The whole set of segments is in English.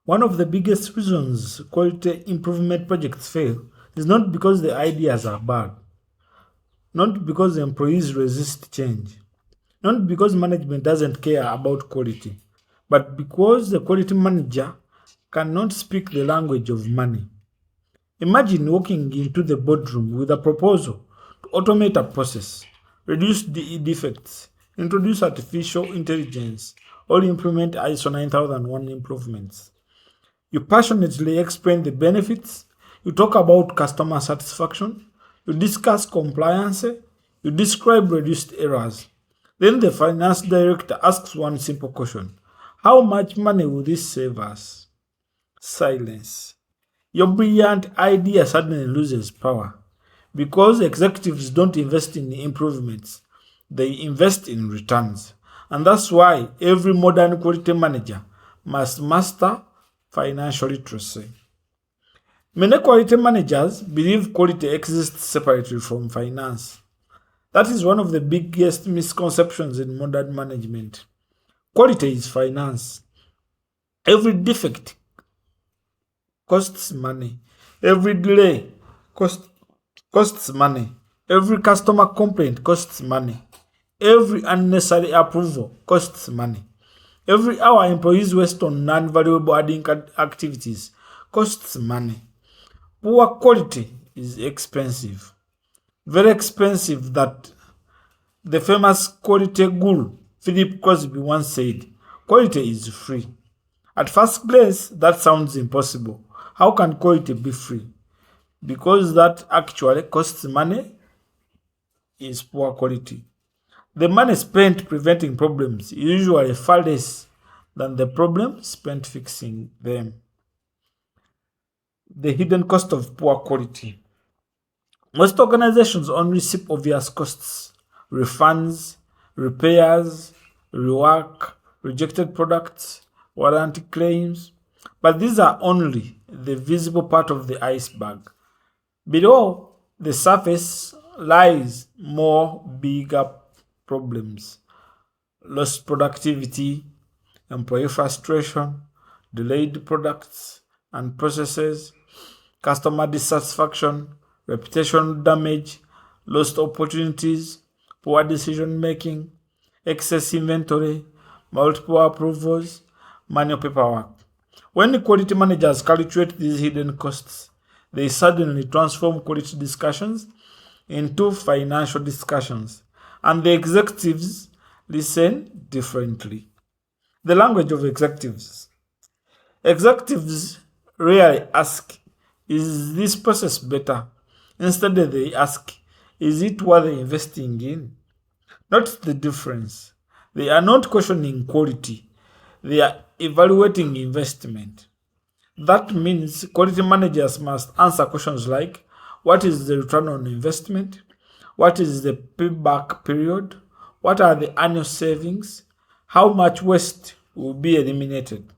One of the biggest reasons quality improvement projects fail is not because the ideas are bad, not because the employees resist change, not because management doesn't care about quality, but because the quality manager cannot speak the language of money. Imagine walking into the boardroom with a proposal to automate a process, reduce the defects, introduce artificial intelligence, or implement ISO 9001 improvements. You passionately explain the benefits, you talk about customer satisfaction, you discuss compliance, you describe reduced errors. Then the finance director asks one simple question: how much money will this save us? Silence. Your brilliant idea suddenly loses power because executives don't invest in improvements, they invest in returns. And that's why every modern quality manager must master financial literacy. Many quality managers believe quality exists separately from finance. That is one of the biggest misconceptions in modern management. Quality is finance. Every defect costs money. Every delay costs money. Every customer complaint costs money. Every unnecessary approval costs money. Every hour employees waste on non-valuable adding activities costs money. Poor quality is expensive. Very expensive that the famous quality guru Philip Crosby once said, quality is free. At first glance, that sounds impossible. How can quality be free? Because that actually costs money is poor quality. The money spent preventing problems is usually far less than the problem spent fixing them. The hidden cost of poor quality. Most organizations only see obvious costs: refunds, repairs, rework, rejected products, warranty claims. But these are only the visible part of the iceberg. Below the surface lies more bigger problems: lost productivity, employee frustration, delayed products and processes, customer dissatisfaction, reputation damage, lost opportunities, poor decision making, excess inventory, multiple approvals, manual paperwork. When quality managers calculate these hidden costs, they suddenly transform quality discussions into financial discussions, and the executives listen differently. The language of executives. Executives rarely ask, is this process better? Instead, they ask, is it worth investing in? Notice the difference. They are not questioning quality, they are evaluating investment. That means quality managers must answer questions like, what is the return on investment? What is the payback period? What are the annual savings? How much waste will be eliminated?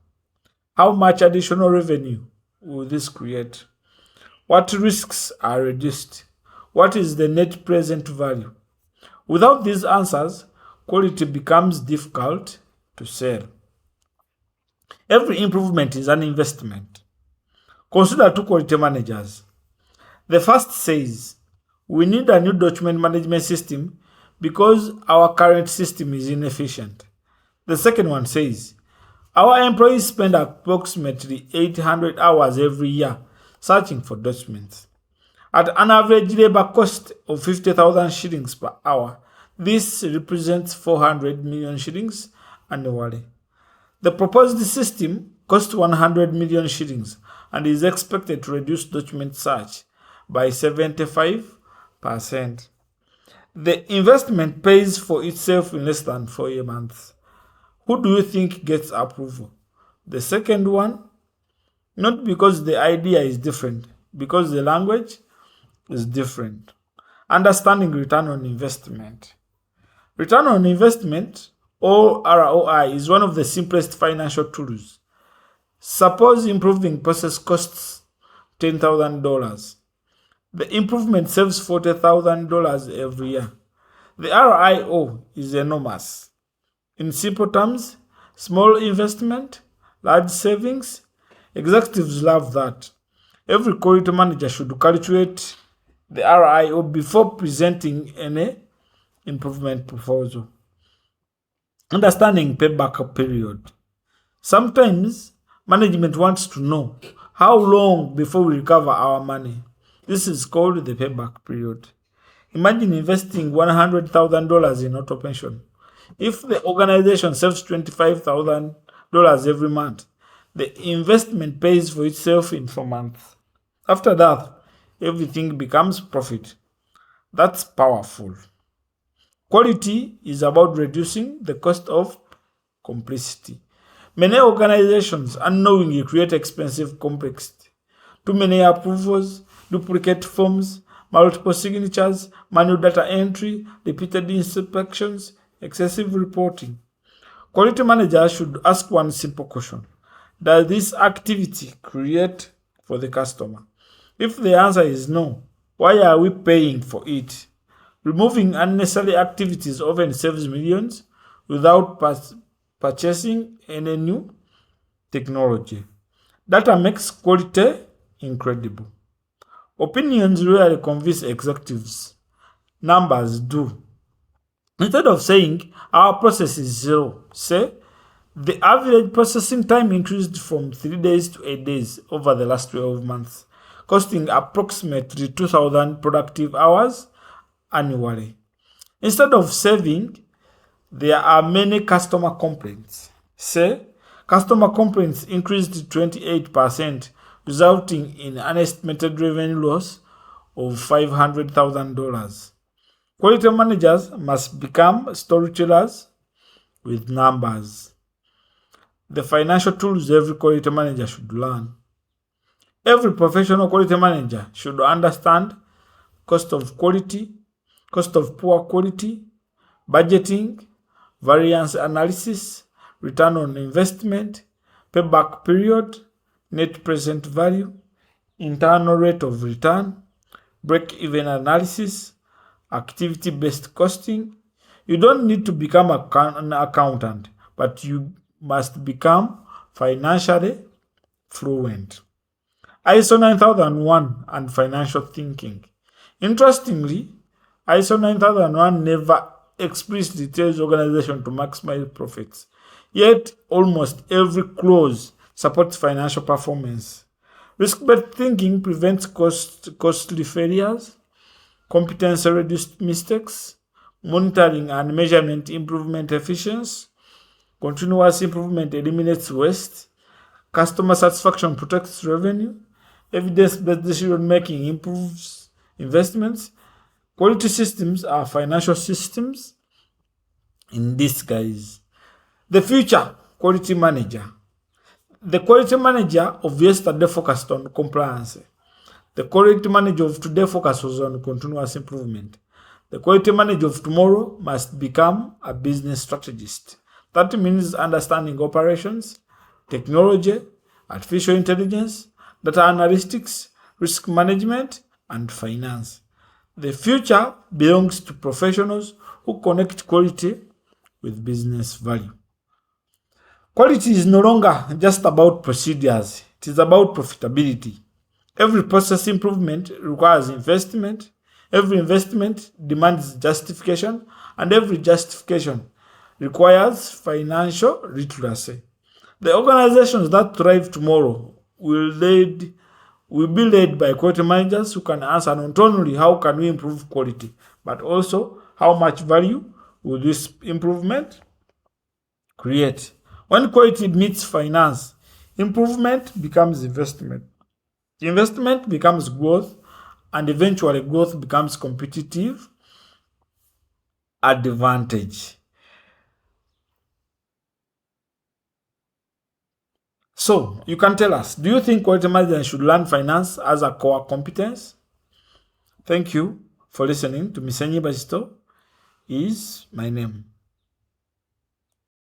How much additional revenue will this create? What risks are reduced? What is the net present value? Without these answers, quality becomes difficult to sell. Every improvement is an investment. Consider two quality managers. The first says, we need a new document management system because our current system is inefficient. The second one says, our employees spend approximately 800 hours every year searching for documents. At an average labor cost of 50,000 shillings per hour, this represents 400 million shillings annually. The proposed system costs 100 million shillings and is expected to reduce document search by 75%. The investment pays for itself in less than 4 months. Who do you think gets approval? The second one? Not because the idea is different, because the language is different. Understanding return on investment. Return on investment, or ROI, is one of the simplest financial tools. Suppose improving process costs $10,000. The improvement saves $40,000 every year. The RIO is enormous. In simple terms, small investment, large savings, Executives love that. Every quality manager should calculate the ROI before presenting any improvement proposal. Understanding payback period. Sometimes management wants to know how long before we recover our money. This is called the payback period. Imagine investing $100,000 in auto pension. If the organization saves $25,000 every month, the investment pays for itself in 4 months. After that, everything becomes profit. That's powerful. Quality is about reducing the cost of complexity. Many organizations unknowingly create expensive complexity. Too many approvals, duplicate forms, multiple signatures, manual data entry, repeated inspections, excessive reporting. Quality managers should ask one simple question. Does this activity create for the customer? If the answer is no, why are we paying for it? Removing unnecessary activities often saves millions without purchasing any new technology. Data makes quality incredible. Opinions rarely convince executives. Numbers do. Instead of saying our process is 0, say the average processing time increased from 3 days to 8 days over the last 12 months, costing approximately 2,000 productive hours annually. Instead of saving, there are many customer complaints. Say, customer complaints increased 28%, resulting in an estimated revenue loss of $500,000. Quality managers must become storytellers with numbers. The financial tools every quality manager should learn. Every professional quality manager should understand cost of quality, cost of poor quality, budgeting, variance analysis, return on investment, payback period, net present value, internal rate of return, break-even analysis, activity-based costing. You don't need to become an accountant, but you must become financially fluent. ISO 9001 and financial thinking. Interestingly, ISO 9001 never explicitly tells organization to maximize profits. Yet, almost every clause supports financial performance. Risk-based thinking prevents costly failures, competence-reduced mistakes, monitoring and measurement improvement efficiency, continuous improvement eliminates waste, customer satisfaction protects revenue, evidence-based decision-making improves investments. Quality systems are financial systems in disguise. The future quality manager. The quality manager of yesterday focused on compliance. The quality manager of today focuses on continuous improvement. The quality manager of tomorrow must become a business strategist. That means understanding operations, technology, artificial intelligence, data analytics, risk management, and finance. The future belongs to professionals who connect quality with business value. Quality is no longer just about procedures, it is about profitability. Every process improvement requires investment, every investment demands justification, and every justification requires financial literacy. The organizations that thrive tomorrow will be led by quality managers who can answer not only how can we improve quality, but also how much value will this improvement create. When quality meets finance, improvement becomes investment. Investment becomes growth, and eventually growth becomes competitive advantage. So, you can tell us, do you think quality managers should learn finance as a core competence? Thank you for listening to Misenyi Basito is my name.